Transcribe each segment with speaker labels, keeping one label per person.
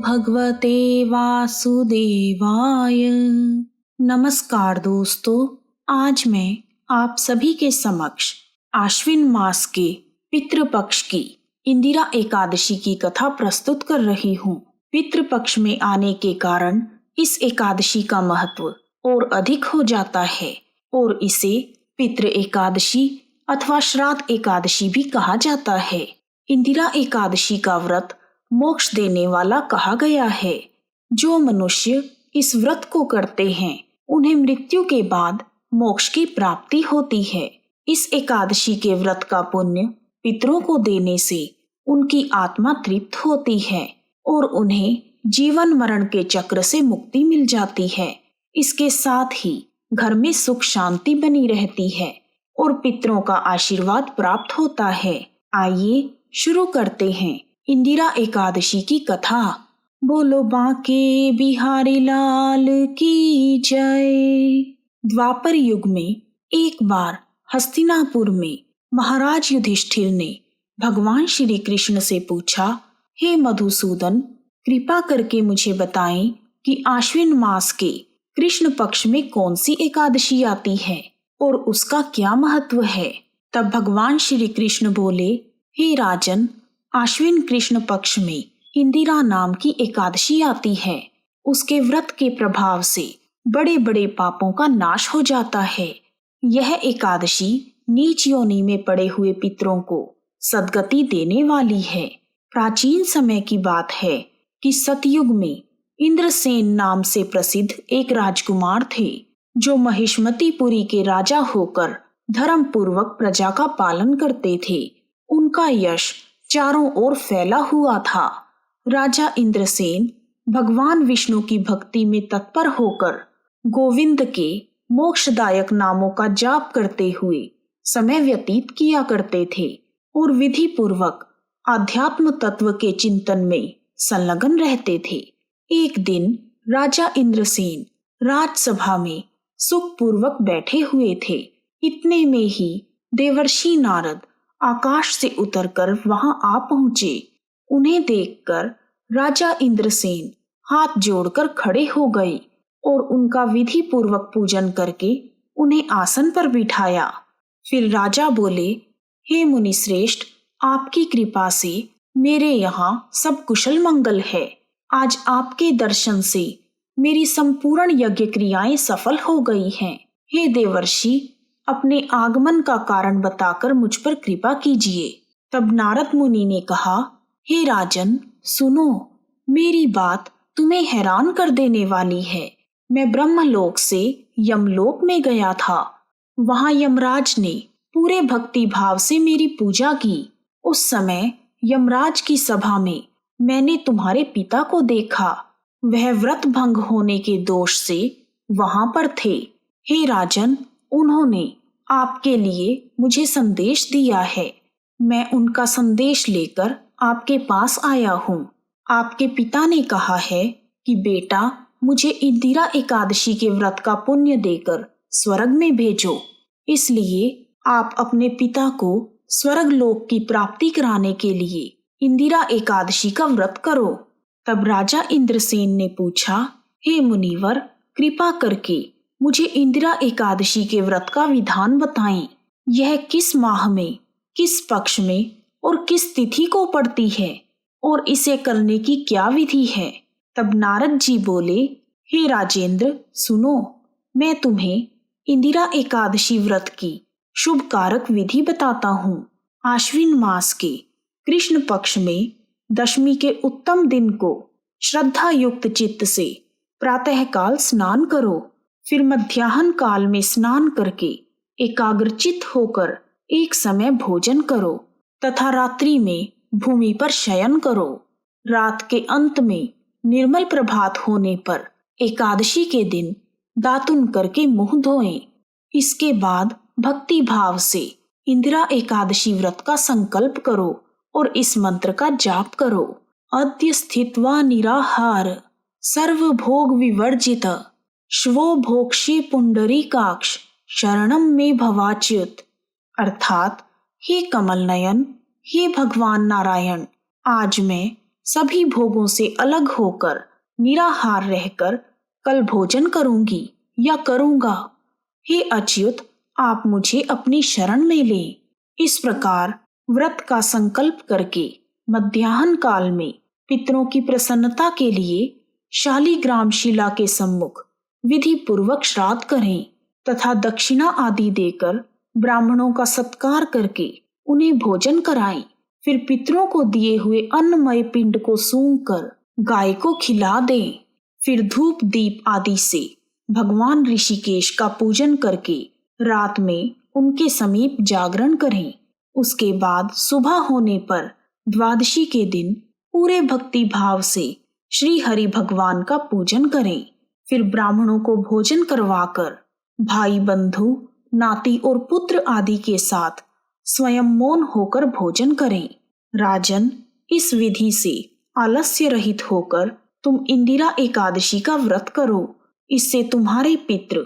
Speaker 1: भगवते वासुदेवाय। नमस्कार दोस्तों, आज मैं आप सभी के समक्ष आश्विन मास के पितृपक्ष की इंदिरा एकादशी की कथा प्रस्तुत कर रही हूँ। पितृपक्ष में आने के कारण इस एकादशी का महत्व और अधिक हो जाता है और इसे पितृ एकादशी अथवा श्राद्ध एकादशी भी कहा जाता है। इंदिरा एकादशी का व्रत मोक्ष देने वाला कहा गया है। जो मनुष्य इस व्रत को करते हैं उन्हें मृत्यु के बाद मोक्ष की प्राप्ति होती है। इस एकादशी के व्रत का पुण्य पितरों को देने से उनकी आत्मा तृप्त होती है और उन्हें जीवन मरण के चक्र से मुक्ति मिल जाती है। इसके साथ ही घर में सुख शांति बनी रहती है और पितरों का आशीर्वाद प्राप्त होता है। आइए शुरू करते हैं इंदिरा एकादशी की कथा। बोलो बांके बिहारी लाल की जय। द्वापर युग में एक बार हस्तिनापुर में महाराज युधिष्ठिर ने भगवान श्री कृष्ण से पूछा, हे मधुसूदन, कृपा करके मुझे बताएं कि आश्विन मास के कृष्ण पक्ष में कौन सी एकादशी आती है और उसका क्या महत्व है। तब भगवान श्री कृष्ण बोले, हे राजन, आश्विन कृष्ण पक्ष में इंदिरा नाम की एकादशी आती है। उसके व्रत के प्रभाव से बड़े बड़े पापों का नाश हो जाता है। यह एकादशी नीच योनि में पड़े हुए पितरों को सद्गति देने वाली है। प्राचीन समय की बात है कि सतयुग में इंद्रसेन नाम से प्रसिद्ध एक राजकुमार थे जो महिष्मतीपुरी के राजा होकर धर्म पूर्वक प्रजा का पालन करते थे। उनका यश चारों ओर फैला हुआ था। राजा इंद्रसेन भगवान विष्णु की भक्ति में तत्पर होकर गोविंद के मोक्षदायक नामों का जाप करते हुए समय व्यतीत किया करते थे और विधि पूर्वक आध्यात्म तत्व के चिंतन में संलग्न रहते थे। एक दिन राजा इंद्रसेन राजसभा में सुखपूर्वक बैठे हुए थे। इतने में ही देवर्षि नारद आकाश से उतरकर वहां आ पहुंचे। उन्हें देखकर राजा इंद्रसेन हाथ जोड़कर खड़े हो गए और उनका विधि पूर्वक पूजन करके उन्हें आसन पर बिठाया। फिर राजा बोले, हे मुनि श्रेष्ठ, आपकी कृपा से मेरे यहाँ सब कुशल मंगल है। आज आपके दर्शन से मेरी संपूर्ण यज्ञ क्रियाएं सफल हो गई हैं। हे देवर्षि, अपने आगमन का कारण बताकर मुझ पर कृपा कीजिए। तब नारद मुनि ने कहा, हे राजन, सुनो, मेरी बात तुम्हें हैरान कर देने वाली है। मैं ब्रह्मलोक से यमलोक में गया था। वहां यमराज ने पूरे भक्ति भाव से मेरी पूजा की। उस समय यमराज की सभा में मैंने तुम्हारे पिता को देखा। वह व्रत भंग होने के दोष से वहां पर थे। हे राजन, उन्होंने आपके लिए मुझे संदेश दिया है। मैं उनका संदेश लेकर आपके पास आया हूँ। आपके पिता ने कहा है कि बेटा, मुझे इंदिरा एकादशी के व्रत का पुण्य देकर स्वर्ग में भेजो। इसलिए आप अपने पिता को स्वर्ग लोक की प्राप्ति कराने के लिए इंदिरा एकादशी का व्रत करो। तब राजा इंद्रसेन ने पूछा, हे मुनिवर, कृपा करके मुझे इंदिरा एकादशी के व्रत का विधान बताएं। यह किस माह में, किस पक्ष में और किस तिथि को पड़ती है और इसे करने की क्या विधि है। तब नारद जी बोले, हे राजेंद्र, सुनो, मैं तुम्हें इंदिरा एकादशी व्रत की शुभ कारक विधि बताता हूँ। आश्विन मास के कृष्ण पक्ष में दशमी के उत्तम दिन को श्रद्धा युक्त चित्त से प्रातःकाल स्नान करो। फिर मध्याह्न काल में स्नान करके एकाग्रचित होकर एक समय भोजन करो तथा रात्रि में भूमि पर शयन करो। रात के अंत में निर्मल प्रभात होने पर एकादशी के दिन दातुन करके मुंह धोएं। इसके बाद भक्ति भाव से इंदिरा एकादशी व्रत का संकल्प करो और इस मंत्र का जाप करो। अद्य स्थित्वा निराहार सर्व भोग विवर्जित श्वो भोक्षे पुंडरीकाक्ष शरणम में भवाच्युत। अर्थात, हे कमल नयन, हे भगवान नारायण, आज मैं सभी भोगों से अलग होकर निराहार रहकर कल भोजन करूंगी या करूंगा। हे अच्युत, आप मुझे अपनी शरण में लें। इस प्रकार व्रत का संकल्प करके मध्याह्न काल में पितरों की प्रसन्नता के लिए शालिग्राम शिला के सम्मुख विधि पूर्वक श्राद्ध करें तथा दक्षिणा आदि देकर ब्राह्मणों का सत्कार करके उन्हें भोजन कराएं। फिर पितरों को दिए हुए अन्नमय पिंड को सूंघ कर गाय को खिला दें। फिर धूप दीप आदि से भगवान ऋषिकेश का पूजन करके रात में उनके समीप जागरण करें। उसके बाद सुबह होने पर द्वादशी के दिन पूरे भक्ति भाव से श्री हरि भगवान का पूजन करें। फिर ब्राह्मणों को भोजन करवाकर भाई बंधु नाती और पुत्र आदि के साथ स्वयं मौन होकर भोजन करें। राजन, इस विधि से आलस्य रहित होकर तुम इंदिरा एकादशी का व्रत करो। इससे तुम्हारे पितृ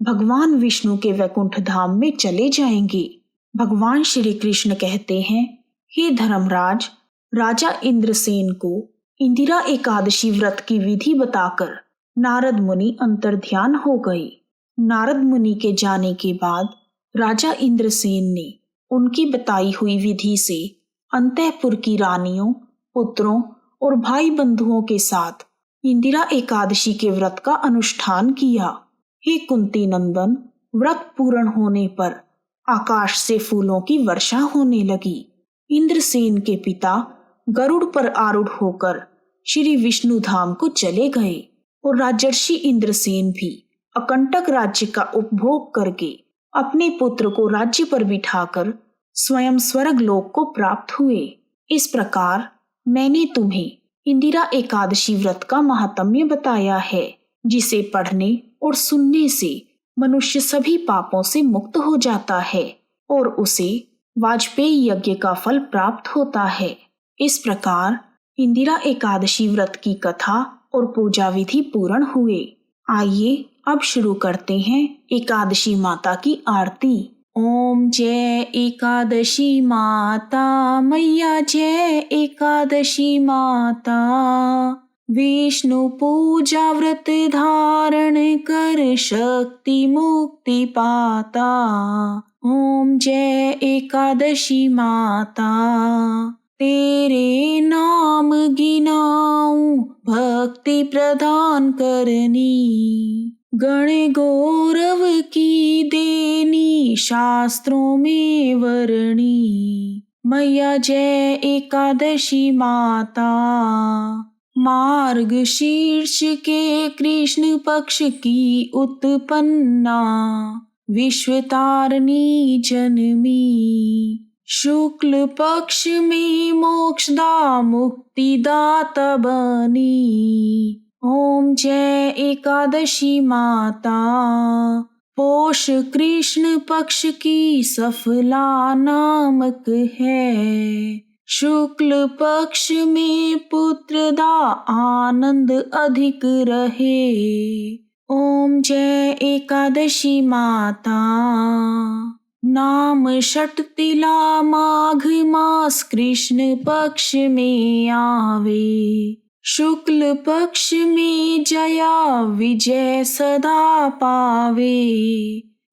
Speaker 1: भगवान विष्णु के वैकुंठ धाम में चले जाएंगे। भगवान श्री कृष्ण कहते हैं, हे धर्मराज, राजा इंद्रसेन को इंदिरा एकादशी व्रत की विधि बताकर नारद मुनि अंतर्ध्यान हो गए। नारद मुनि के जाने के बाद राजा इंद्रसेन ने उनकी बताई हुई विधि से अंतःपुर की रानियों, पुत्रों और भाई बंधुओं के साथ इंदिरा एकादशी के व्रत का अनुष्ठान किया। हे कुंती नंदन, व्रत पूर्ण होने पर आकाश से फूलों की वर्षा होने लगी। इंद्रसेन के पिता गरुड़ पर आरूढ़ होकर श्री विष्णु धाम को चले गए और राजर्षि इंद्रसेन भी अकंटक राज्य का उपभोग करके अपने पुत्र को राज्य पर बिठाकर स्वयं स्वर्ग लोक को प्राप्त हुए। इस प्रकार मैंने तुम्हें इंदिरा एकादशी व्रत का महात्म्य बताया है, जिसे पढ़ने और सुनने से मनुष्य सभी पापों से मुक्त हो जाता है और उसे वाजपेयी यज्ञ का फल प्राप्त होता है। इस प्रकार इंदिरा एकादशी व्रत की कथा और पूजा विधि पूर्ण हुए। आइए अब शुरू करते हैं एकादशी माता की आरती। ओम जय एकादशी माता मैया, जय एकादशी माता। विष्णु पूजा व्रत धारण कर शक्ति मुक्ति पाता। ओम जय एकादशी माता। तेरे नाम गिनाऊं भक्ति प्रदान करनी, गण गौरव की देनी शास्त्रों में वर्णी। मैया जय एकादशी माता। मार्ग शीर्ष के कृष्ण पक्ष की उत्पन्ना, विश्वतारिणी जनमी। शुक्ल पक्ष में मोक्षदा मुक्तिदाता बनी। ओम जय एकादशी माता। पोष कृष्ण पक्ष की सफला नामक है, शुक्ल पक्ष में पुत्रदा आनंद अधिक रहे। ओम जय एकादशी माता। नाम षट तिला माघ मास कृष्ण पक्ष में आवे, शुक्ल पक्ष में जया विजय सदा पावे।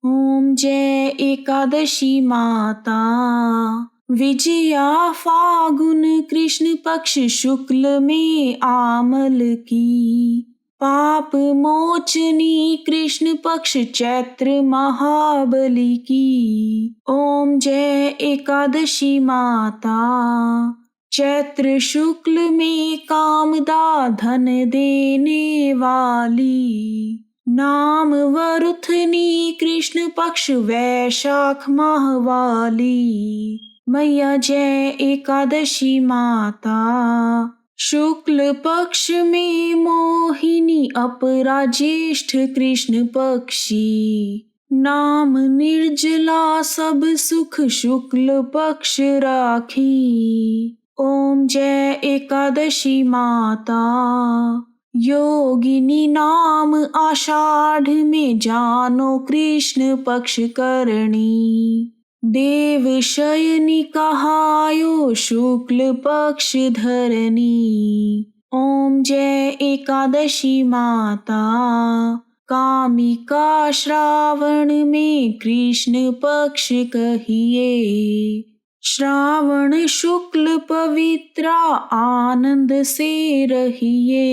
Speaker 1: ओम जय एकादशी माता। विजया फागुन कृष्ण पक्ष शुक्ल में आमल की, पाप मोचनी कृष्ण पक्ष चैत्र महाबली की। ओम जय एकादशी माता। चैत्र शुक्ल में कामदा धन देने वाली, नाम वरुथनी कृष्ण पक्ष वैशाख माह वाली। मैया जय एकादशी माता। शुक्ल पक्ष में मोहिनी अपरा ज्येष्ठ कृष्ण पक्षी, नाम निर्जला सब सुख शुक्ल पक्ष राखी। ओम जय एकादशी माता। योगिनी नाम आषाढ़ में जानो कृष्ण पक्ष करणी, देवशयनी कहायो शुक्ल पक्ष धरनी। ओम जय एकादशी माता। कामिका श्रावण में कृष्ण पक्ष कहिए। श्रावण शुक्ल पवित्रा आनंद से रहिए।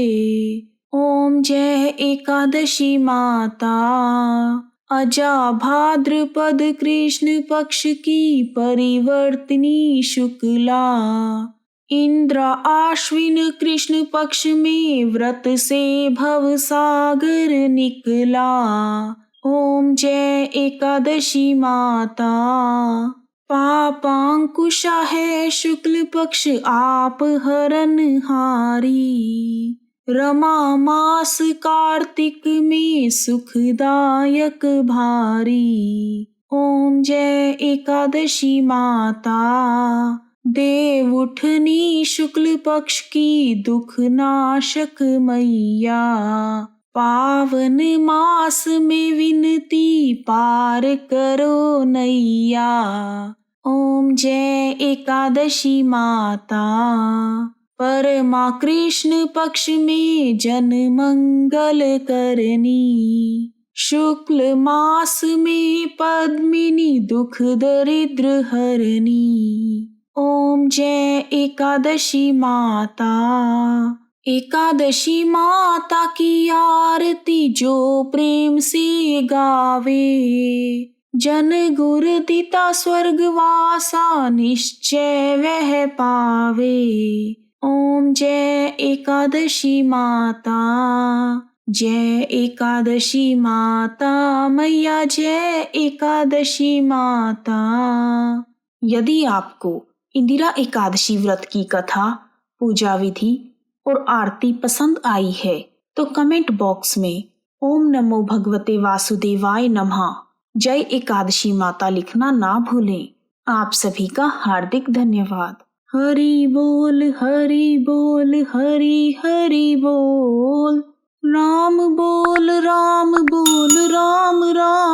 Speaker 1: ओम जय एकादशी माता। अजा भाद्रपद कृष्ण पक्ष की परिवर्तिनी शुक्ला। इंद्र आश्विन कृष्ण पक्ष में व्रत से भव सागर निकला। ओम जय एकादशी माता। पापांकुशा है शुक्ल पक्ष आप हरनहारी। रमा मास कार्तिक में सुखदायक भारी। ओम जय एकादशी माता। देव उठनी शुक्ल पक्ष की दुख नाशक मैया। पावन मास में विनती पार करो नैया। ओम जय एकादशी माता। परमा कृष्ण पक्ष में जन मंगल करनी। शुक्ल मास में पद्मिनी दुख दरिद्र हरनी। ओम जय एकादशी माता। एकादशी माता की आरती जो प्रेम से गावे। जन गुर दिता स्वर्गवासा निश्चय वह पावे। ओम जय एकादशी माता। जय एकादशी माता मैया जय एकादशी माता। यदि आपको इंदिरा एकादशी व्रत की कथा, पूजा विधि और आरती पसंद आई है तो कमेंट बॉक्स में ओम नमो भगवते वासुदेवाय नमः जय एकादशी माता लिखना ना भूलें। आप सभी का हार्दिक धन्यवाद। हरि बोल हरि बोल हरि हरि बोल। राम बोल राम बोल राम राम।